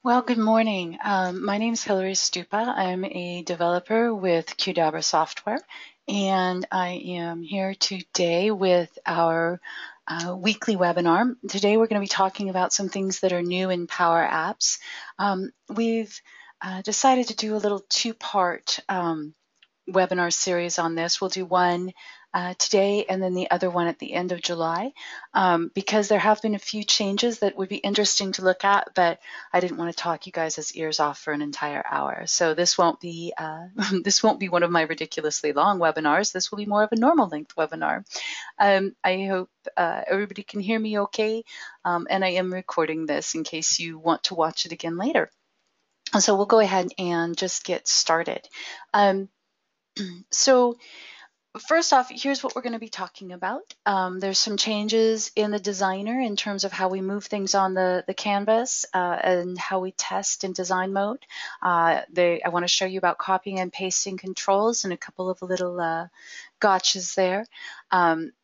Well, good morning. My name is Hilary Stupa. I'm a developer with Qdabra software, and I am here today with our weekly webinar. Today we're going to be talking about some things that are new in PowerApps. We've decided to do a little two-part webinar series on this. We'll do one today and then the other one at the end of July because there have been a few changes that would be interesting to look at, but I didn't want to talk you guys' ears off for an entire hour. So this won't be this won't be one of my ridiculously long webinars. This will be more of a normal length webinar. I hope everybody can hear me okay, and I am recording this in case you want to watch it again later. So we'll go ahead and just get started. So first off, here's what we're going to be talking about. There's some changes in the designer in terms of how we move things on the canvas and how we test in design mode. I want to show you about copying and pasting controls and a couple of little gotchas there.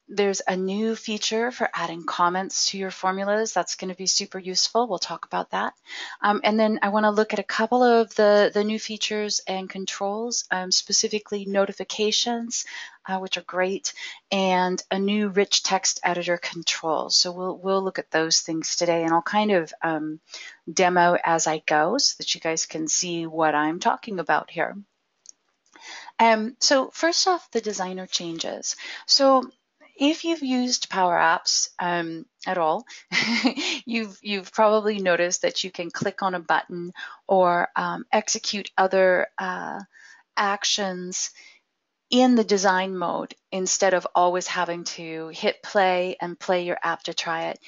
There's a new feature for adding comments to your formulas. That's going to be super useful. We'll talk about that. And then I want to look at a couple of the new features and controls, specifically notifications, which are great, and a new rich text editor control. So we'll look at those things today, and I'll kind of demo as I go so that you guys can see what I'm talking about here. So first off, the designer changes. So if you've used PowerApps at all, you've probably noticed that you can click on a button or execute other actions in the design mode instead of always having to hit play and play your app to try it.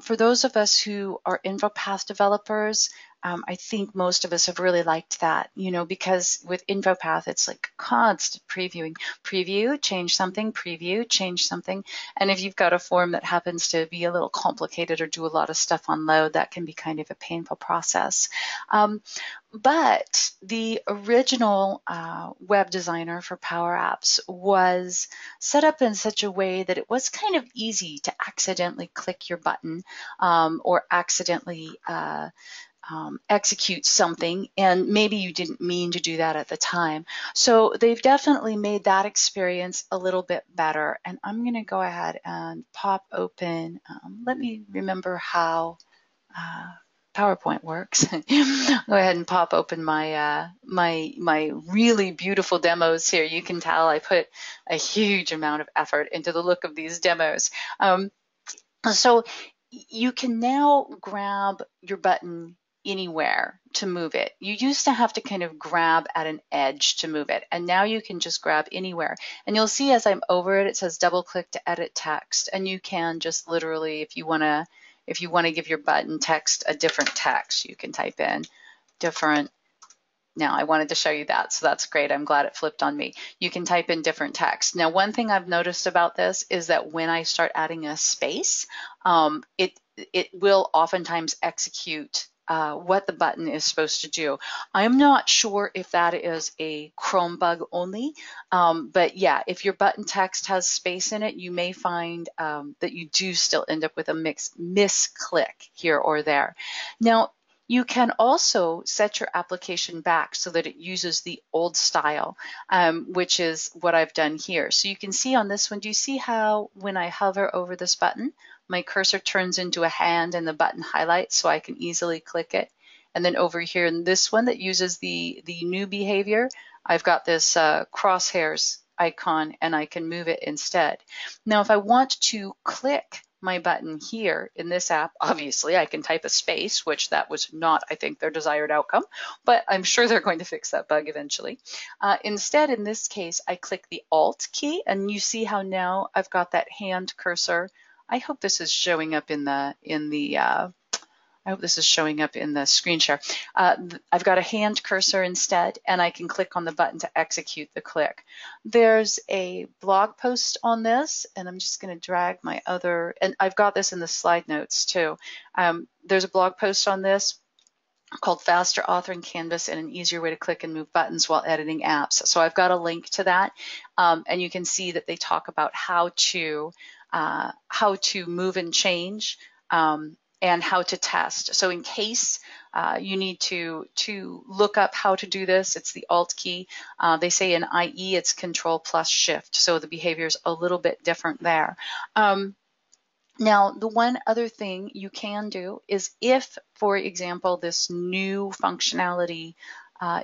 For those of us who are InfoPath developers, I think most of us have really liked that, because with InfoPath, it's like constant previewing. Preview, change something, preview, change something. And if you've got a form that happens to be a little complicated or do a lot of stuff on load, that can be kind of a painful process. But the original web designer for PowerApps was set up in such a way that it was kind of easy to accidentally click your button or accidentally execute something, and maybe you didn't mean to do that at the time. So they've definitely made that experience a little bit better. And I'm going to go ahead and pop open, let me remember how PowerPoint works. Go ahead and pop open my my really beautiful demos here. You can tell I put a huge amount of effort into the look of these demos. So you can now grab your button anywhere to move it. You used to have to kind of grab at an edge to move it, and now you can just grab anywhere. And you'll see as I'm over it, it says double click to edit text, and you can just literally, if you want to give your button text a different text, you can type in different. Now, I wanted to show you that, so that's great. I'm glad it flipped on me. You can type in different text. Now, one thing I've noticed about this is that when I start adding a space, it will oftentimes execute what the button is supposed to do. I'm not sure if that is a Chrome bug only, but yeah, if your button text has space in it, you may find that you do still end up with a misclick here or there. Now, you can also set your application back so that it uses the old style, which is what I've done here. So you can see on this one, do you see how when I hover over this button, my cursor turns into a hand and the button highlights so I can easily click it? And then over here in this one that uses the new behavior, I've got this crosshairs icon and I can move it instead. Now, if I want to click my button here in this app, obviously I can type a space, which that was not, I think, their desired outcome, but I'm sure they're going to fix that bug eventually. Instead, in this case, I click the Alt key, and you see how now I've got that hand cursor. I hope this is showing up in the I hope this is showing up in the screen share. I've got a hand cursor instead, and I can click on the button to execute the click. There's a blog post on this, and I'm just going to drag my other, and I've got this in the slide notes too. There's a blog post on this called Faster Authoring Canvas and an Easier Way to Click and Move Buttons While Editing Apps. So I've got a link to that, and you can see that they talk about how to move and change and how to test. So in case you need to look up how to do this. It's the Alt key. They say in IE it's Control plus Shift, so the behavior is a little bit different there. Now, the one other thing you can do is if, for example, this new functionality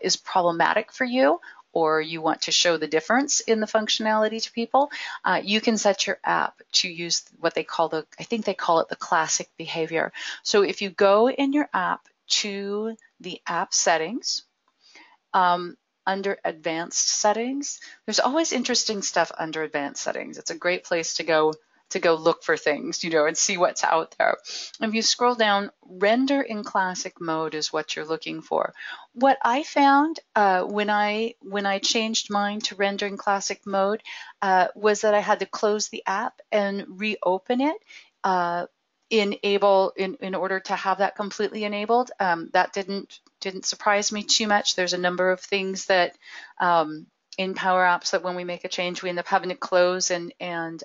is problematic for you, or you want to show the difference in the functionality to people, you can set your app to use what they call I think they call it the classic behavior. So if you go in your app to the app settings, under advanced settings, there's always interesting stuff under advanced settings. It's a great place to go look for things, and see what's out there. If you scroll down, render in classic mode is what you're looking for. What I found when I changed mine to render in classic mode was that I had to close the app and reopen it in order to have that completely enabled. That didn't surprise me too much. There's a number of things that in PowerApps that when we make a change, we end up having to close and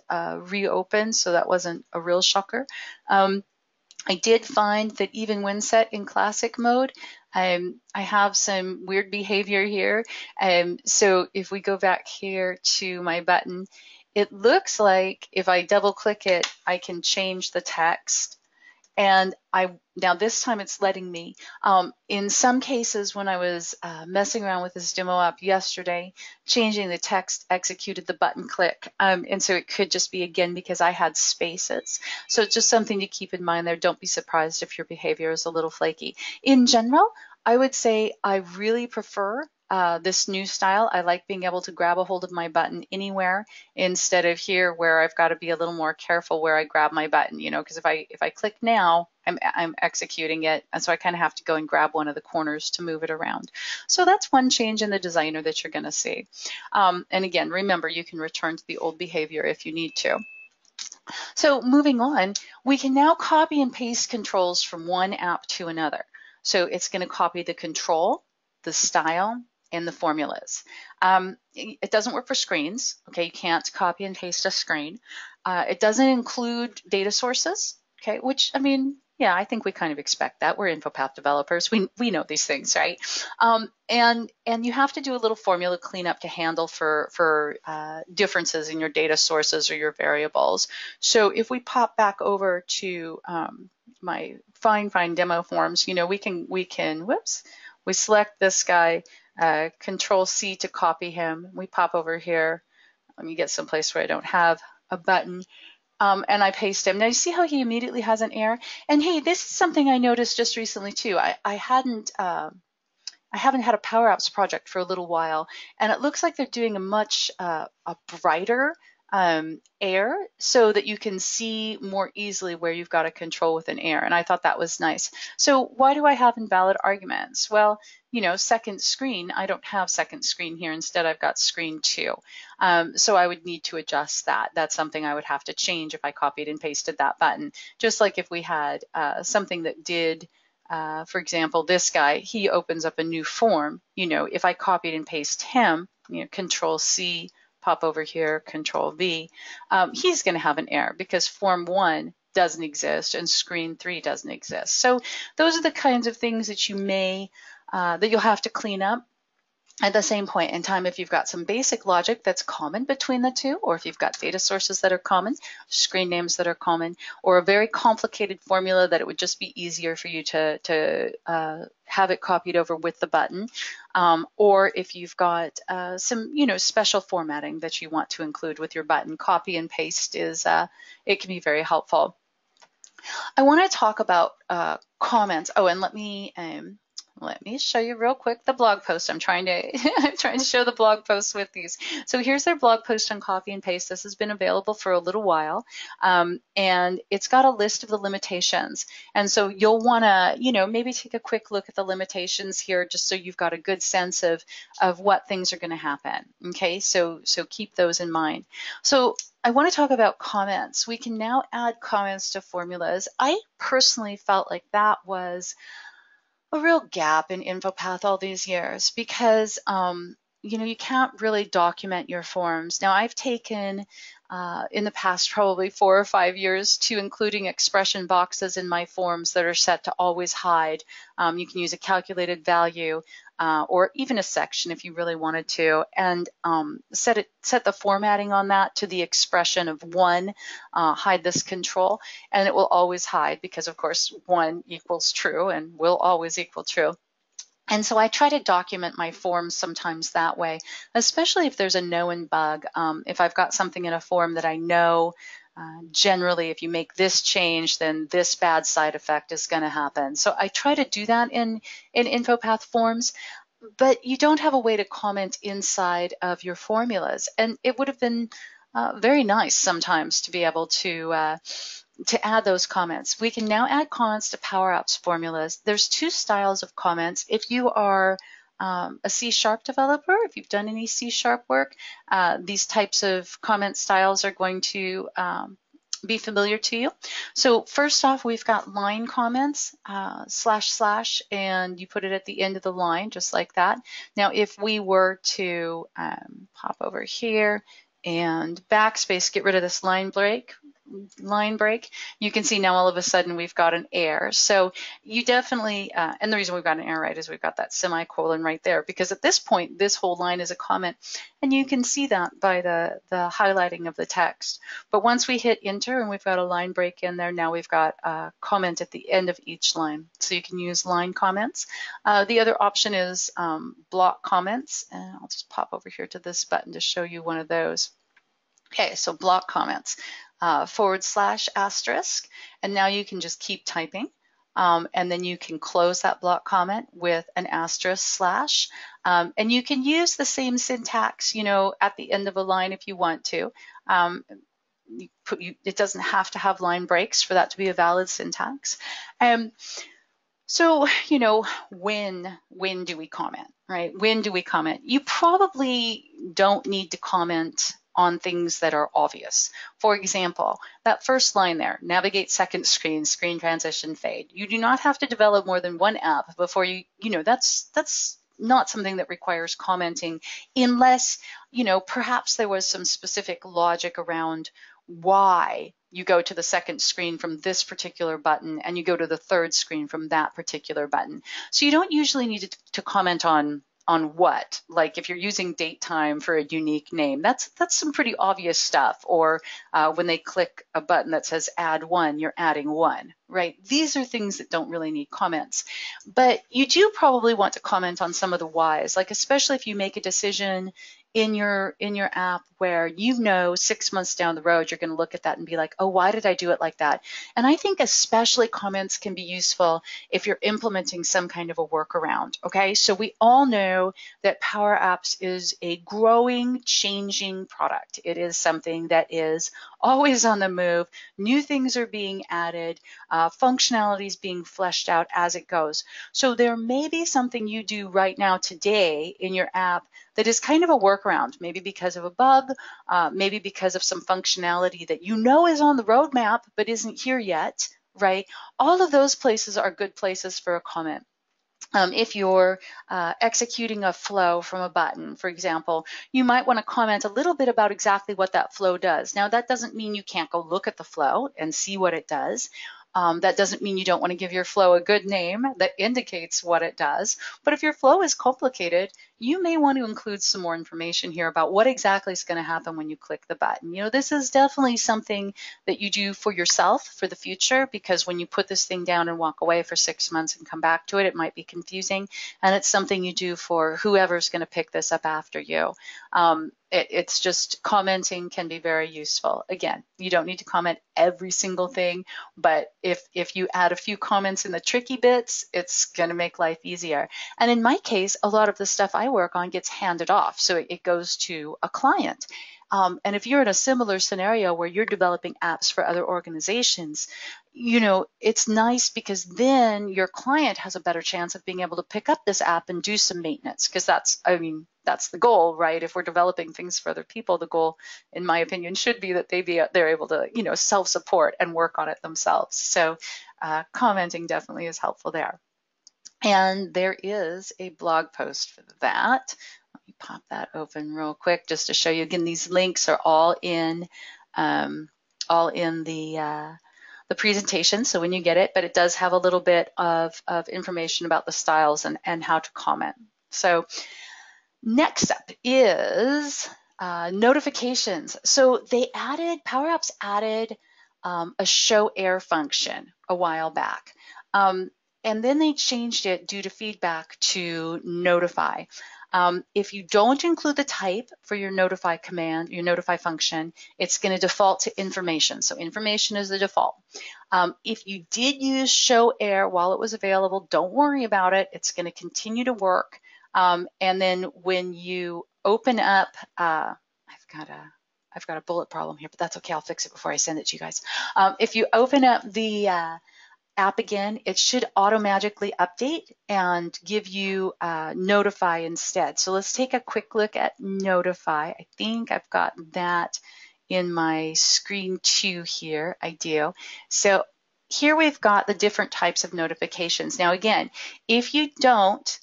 reopen, so that wasn't a real shocker. I did find that even when set in classic mode, I have some weird behavior here. So if we go back here to my button, it looks like if I double click it, I can change the text. And now this time it's letting me. In some cases, when I was messing around with this demo app yesterday, changing the text executed the button click. And so it could just be, again, because I had spaces. So it's just something to keep in mind there. Don't be surprised if your behavior is a little flaky. In general, I would say I really prefer this new style. I like being able to grab a hold of my button anywhere instead of here where I've got to be a little more careful where I grab my button, because if I click now, I'm executing it, and so I kind of have to go and grab one of the corners to move it around. So that's one change in the designer that you're going to see. And again, remember, you can return to the old behavior if you need to. So moving on, we can now copy and paste controls from one app to another. So it's going to copy the control, the style, and the formulas. It doesn't work for screens. Okay, you can't copy and paste a screen. It doesn't include data sources. Okay, which, I mean, yeah, I think we kind of expect that. We're InfoPath developers. We know these things, right? And you have to do a little formula cleanup to handle for differences in your data sources or your variables. So if we pop back over to my find demo forms, we can we select this guy. Control C to copy him. We pop over here. Let me get someplace where I don't have a button. And I paste him. Now you see how he immediately has an error? And hey, this is something I noticed just recently too. I haven't had a PowerApps project for a little while, and it looks like they're doing a much a brighter error so that you can see more easily where you've got a control with an error. And I thought that was nice. So why do I have invalid arguments? Well, second screen, I don't have second screen here. Instead, I've got screen 2. So I would need to adjust that. That's something I would have to change if I copied and pasted that button. Just like if we had something that did, for example, this guy, he opens up a new form. If I copied and paste him, Control C, pop over here, Control V, he's going to have an error because Form 1 doesn't exist and Screen 3 doesn't exist. So those are the kinds of things that that you'll have to clean up. At the same point in time, if you've got some basic logic that's common between the two, or if you've got data sources that are common, screen names that are common, or a very complicated formula that it would just be easier for you to have it copied over with the button, or if you've got some special formatting that you want to include with your button, copy and paste it can be very helpful. I want to talk about comments. Oh, and let me show you real quick the blog post. I'm trying to show the blog post with these. So here's their blog post on copy and paste. This has been available for a little while, and it's got a list of the limitations. And so you'll want to, maybe take a quick look at the limitations here, just so you've got a good sense of what things are going to happen. Okay, so keep those in mind. So I want to talk about comments. We can now add comments to formulas. I personally felt like that was a real gap in InfoPath all these years because you can't really document your forms. Now, I've taken in the past probably 4 or 5 years to including expression boxes in my forms that are set to always hide. You can use a calculated value or even a section if you really wanted to, and set the formatting on that to the expression of 1, hide this control, and it will always hide because, of course, 1 equals true and will always equal true. And so I try to document my forms sometimes that way, especially if there's a known bug. If I've got something in a form that I know, generally, if you make this change, then this bad side effect is going to happen. So I try to do that in InfoPath forms, but you don't have a way to comment inside of your formulas. And it would have been very nice sometimes to be able to add those comments. We can now add comments to PowerApps formulas. There's 2 styles of comments. If you are a C# developer, if you've done any C# work, these types of comment styles are going to be familiar to you. So first off, we've got line comments, // and you put it at the end of the line, just like that. Now, if we were to pop over here and backspace, get rid of this line break, you can see now all of a sudden we've got an error. So you definitely, and the reason we've got an error, right, is we've got that semicolon right there, because at this point, this whole line is a comment, and you can see that by the highlighting of the text. But once we hit enter and we've got a line break in there, now we've got a comment at the end of each line. So you can use line comments. The other option is block comments, and I'll just pop over here to this button to show you one of those. Okay, so block comments. / asterisk, and now you can just keep typing, and then you can close that block comment with an asterisk /, and you can use the same syntax, at the end of a line if you want to. It doesn't have to have line breaks for that to be a valid syntax. So, when do we comment, right? When do we comment? You probably don't need to comment on things that are obvious. For example, that first line there, navigate second screen, screen transition fade. You do not have to develop more than 1 app before that's not something that requires commenting, unless, perhaps there was some specific logic around why you go to the second screen from this particular button and you go to the third screen from that particular button. So you don't usually need to comment on what, like if you're using date time for a unique name, that's some pretty obvious stuff. Or when they click a button that says add 1, you're adding 1, right? These are things that don't really need comments. But you do probably want to comment on some of the whys, like especially if you make a decision in your app where 6 months down the road, you're going to look at that and be like, oh, why did I do it like that? And I think especially comments can be useful if you're implementing some kind of a workaround, okay? So we all know that PowerApps is a growing, changing product. It is something that is always on the move. New things are being added, functionalities being fleshed out as it goes. So there may be something you do right now today in your app that is kind of a workaround, maybe because of a bug, maybe because of some functionality that is on the roadmap but isn't here yet, right? All of those places are good places for a comment. If you're executing a flow from a button, for example, you might want to comment a little bit about exactly what that flow does. Now, that doesn't mean you can't go look at the flow and see what it does. That doesn't mean you don't want to give your flow a good name that indicates what it does. But if your flow is complicated, you may want to include some more information here about what exactly is going to happen when you click the button. This is definitely something that you do for yourself for the future, because when you put this thing down and walk away for 6 months and come back to it, it might be confusing. And it's something you do for whoever's going to pick this up after you. It's just commenting can be very useful. Again, you don't need to comment every single thing, but if you add a few comments in the tricky bits, it's going to make life easier. And in my case, a lot of the stuff I work on gets handed off, so it goes to a client. And if you're in a similar scenario where you're developing apps for other organizations, it's nice because then your client has a better chance of being able to pick up this app and do some maintenance, because that's the goal, right? If we're developing things for other people, the goal, in my opinion, should be that they're able to, self-support and work on it themselves. So commenting definitely is helpful there. And there is a blog post for that. me pop that open real quick just to show you. Again, these links are all in the presentation, so when you get it, but it does have a little bit of information about the styles and how to comment. So next up is notifications. So PowerApps added a show error function a while back. And then they changed it due to feedback to notify. If you don't include the type for your notify command, your notify function, it's going to default to information. So information is the default. If you did use show error while it was available, don't worry about it. It's going to continue to work. And then when you open up, I've got a bullet problem here, but that's okay. I'll fix it before I send it to you guys. If you open up the app again, it should automatically update and give you notify instead. So let's take a quick look at notify. I think I've got that in my screen 2 here. I do. So here we've got the different types of notifications. Now again, if you don't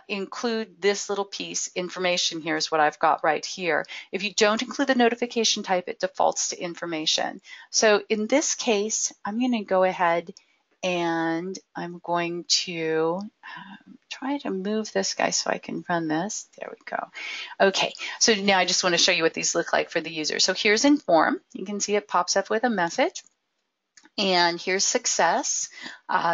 include this little piece, information here is what I've got right here. If you don't include the notification type, it defaults to information. So in this case, I'm going to go ahead and I'm going to try to move this guy so I can run this. There we go. Okay, so now I just want to show you what these look like for the user. So here's Inform. You can see it pops up with a message. And here's Success.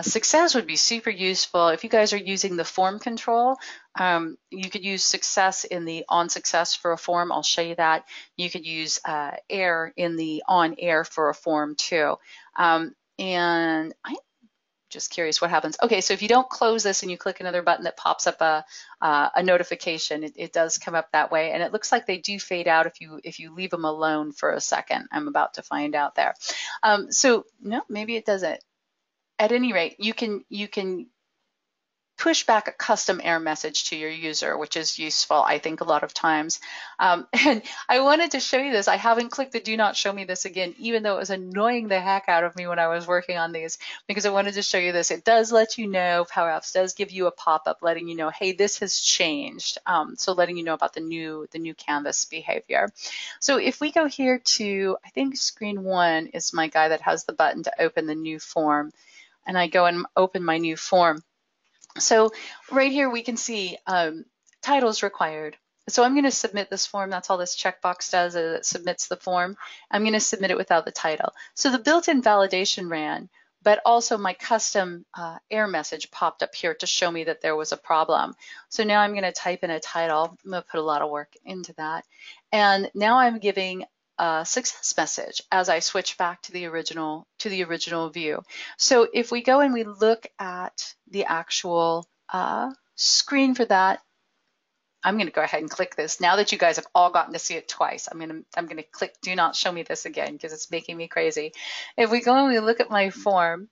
Success would be super useful if you guys are using the form control. You could use Success in the on success for a form. I'll show you that. You could use Error in the on Error for a form too. And I'm just curious what happens. Okay, so if you don't close this and you click another button that pops up a notification, it does come up that way. And it looks like they do fade out if you leave them alone for a second. I'm about to find out there. So no, maybe it doesn't. At any rate, you can push back a custom error message to your user, which is useful, I think, a lot of times. And I wanted to show you this. I haven't clicked the do not show me this again, even though it was annoying the heck out of me when I was working on these, because I wanted to show you this. It does let you know, PowerApps does give you a pop-up letting you know, hey, this has changed. So letting you know about the new canvas behavior. So if we go here to, I think screen 1 is my guy that has the button to open the new form, and I go and open my new form. So right here we can see titles required. So I'm going to submit this form. That's all this checkbox does, is it submits the form. I'm going to submit it without the title. So the built-in validation ran, but also my custom error message popped up here to show me that there was a problem. So now I'm going to type in a title. I'm going to put a lot of work into that. And now I'm giving a success message as I switch back to the original view. So if we go and we look at the actual screen for that, I'm going to go ahead and click this. Now that you guys have all gotten to see it twice, I'm going to click do not show me this again because it's making me crazy. If we go and we look at my form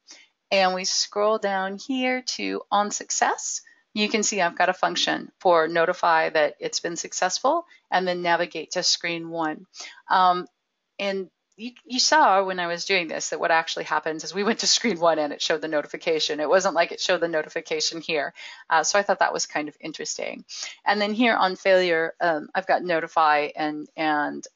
and we scroll down here to on success, you can see I've got a function for notify that it's been successful and then navigate to screen 1. And you saw when I was doing this that what actually happens is we went to screen 1 and it showed the notification. It wasn't like it showed the notification here. So I thought that was kind of interesting. And then here on failure, I've got notify and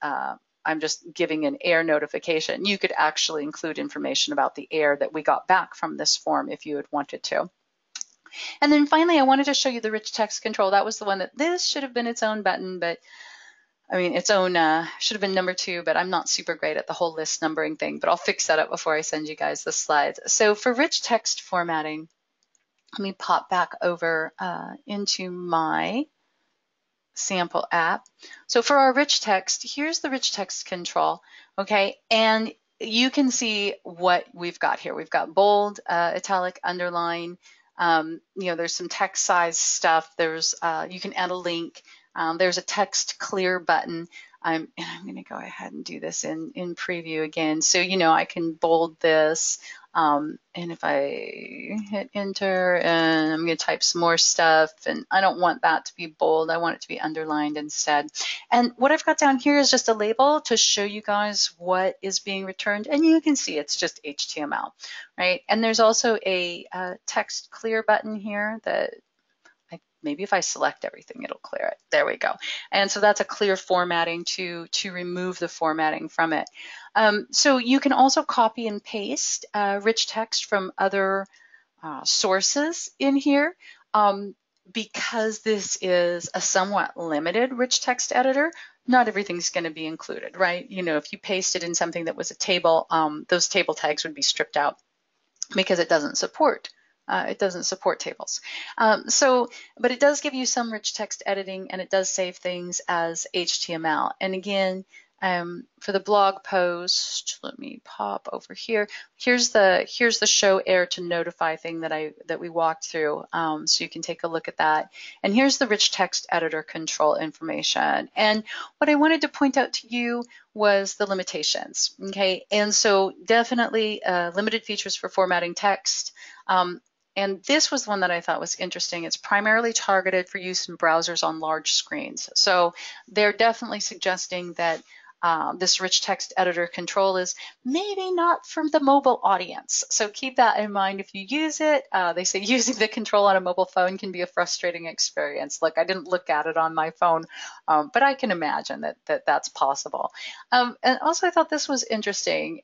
I'm just giving an error notification. You could actually include information about the error that we got back from this form if you had wanted to. And then finally, I wanted to show you the rich text control. That was the one that this should have been its own button, but I mean, its own should have been number 2, but I'm not super great at the whole list numbering thing, but I'll fix that up before I send you guys the slides. So for rich text formatting, let me pop back over into my sample app. So for our rich text, here's the rich text control, okay? And you can see what we've got here. We've got bold, italic, underline. There's some text size stuff. There's you can add a link. There's a text clear button. And I'm going to go ahead and do this in preview again. So, I can bold this. And if I hit enter and I'm going to type some more stuff, and I don't want that to be bold. I want it to be underlined instead. And what I've got down here is just a label to show you guys what is being returned. And you can see it's just HTML, right? And there's also a text clear button here that maybe if I select everything, it'll clear it. There we go. And so that's a clear formatting to remove the formatting from it. So you can also copy and paste rich text from other sources in here. Because this is a somewhat limited rich text editor, not everything's going to be included, right? You know, if you pasted in something that was a table, those table tags would be stripped out because it doesn't support tables. But it does give you some rich text editing, and it does save things as HTML. And again, for the blog post, let me pop over here. Here's the show error to notify thing that we walked through, so you can take a look at that. And here's the rich text editor control information. And what I wanted to point out to you was the limitations. Okay, and so definitely limited features for formatting text. And this was one that I thought was interesting. It's primarily targeted for use in browsers on large screens. So they're definitely suggesting that this rich text editor control is maybe not from the mobile audience. So keep that in mind if you use it. They say using the control on a mobile phone can be a frustrating experience. Look, I didn't look at it on my phone, but I can imagine that that's possible. And also I thought this was interesting.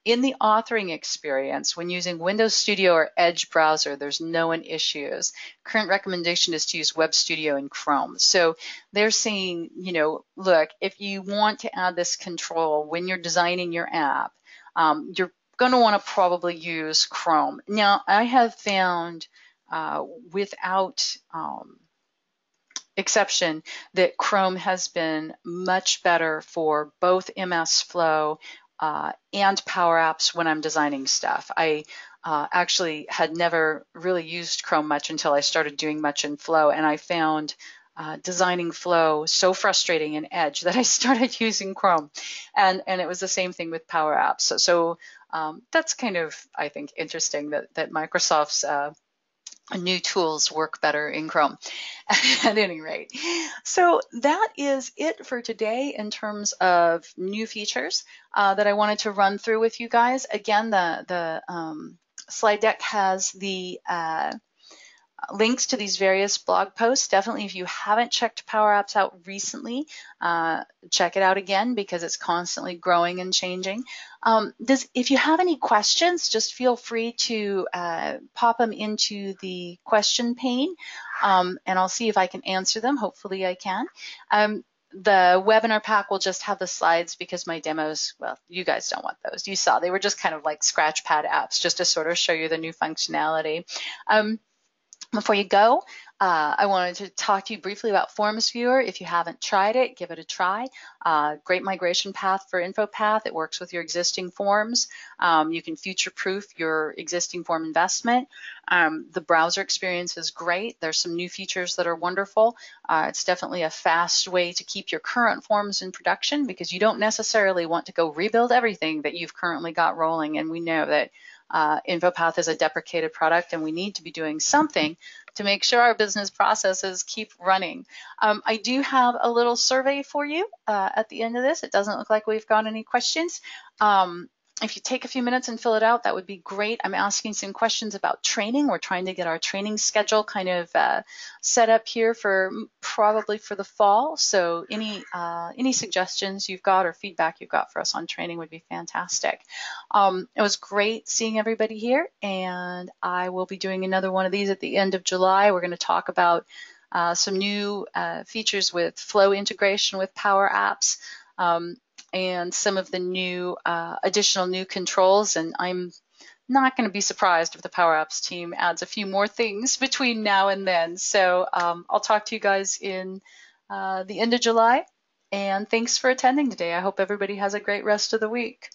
In the authoring experience, when using Windows Studio or Edge browser, there's no issues. Current recommendation is to use Web Studio and Chrome. So they're saying, you know, look, if you want to add this control when you're designing your app, you're going to want to probably use Chrome. Now, I have found without exception that Chrome has been much better for both MS Flow and PowerApps when I'm designing stuff. I actually had never really used Chrome much until I started doing much in Flow, and I found designing Flow so frustrating in Edge that I started using Chrome, and it was the same thing with PowerApps. So that's kind of, I think, interesting that Microsoft's new tools work better in Chrome at any rate. So that is it for today in terms of new features that I wanted to run through with you guys. Again, the slide deck has the links to these various blog posts. Definitely, if you haven't checked PowerApps out recently, check it out again because it's constantly growing and changing. If you have any questions, just feel free to pop them into the question pane, and I'll see if I can answer them. Hopefully I can. The webinar pack will just have the slides because my demos, well, you guys don't want those. You saw they were just kind of like scratchpad apps just to sort of show you the new functionality. Before you go, I wanted to talk to you briefly about FormsViewer. If you haven't tried it, give it a try. Great migration path for InfoPath. It works with your existing forms. You can future-proof your existing form investment. The browser experience is great. There's some new features that are wonderful. It's definitely a fast way to keep your current forms in production because you don't necessarily want to go rebuild everything that you've currently got rolling. And we know that InfoPath is a deprecated product, and we need to be doing something to make sure our business processes keep running. I do have a little survey for you at the end of this. It doesn't look like we've got any questions. If you take a few minutes and fill it out, that would be great. I'm asking some questions about training. We're trying to get our training schedule kind of set up here for probably for the fall. So any suggestions you've got or feedback you've got for us on training would be fantastic. It was great seeing everybody here, and I will be doing another one of these at the end of July. We're going to talk about some new features with Flow integration with PowerApps. And some of the new additional new controls, and I'm not going to be surprised if the PowerApps team adds a few more things between now and then. So I'll talk to you guys in the end of July, and thanks for attending today. I hope everybody has a great rest of the week.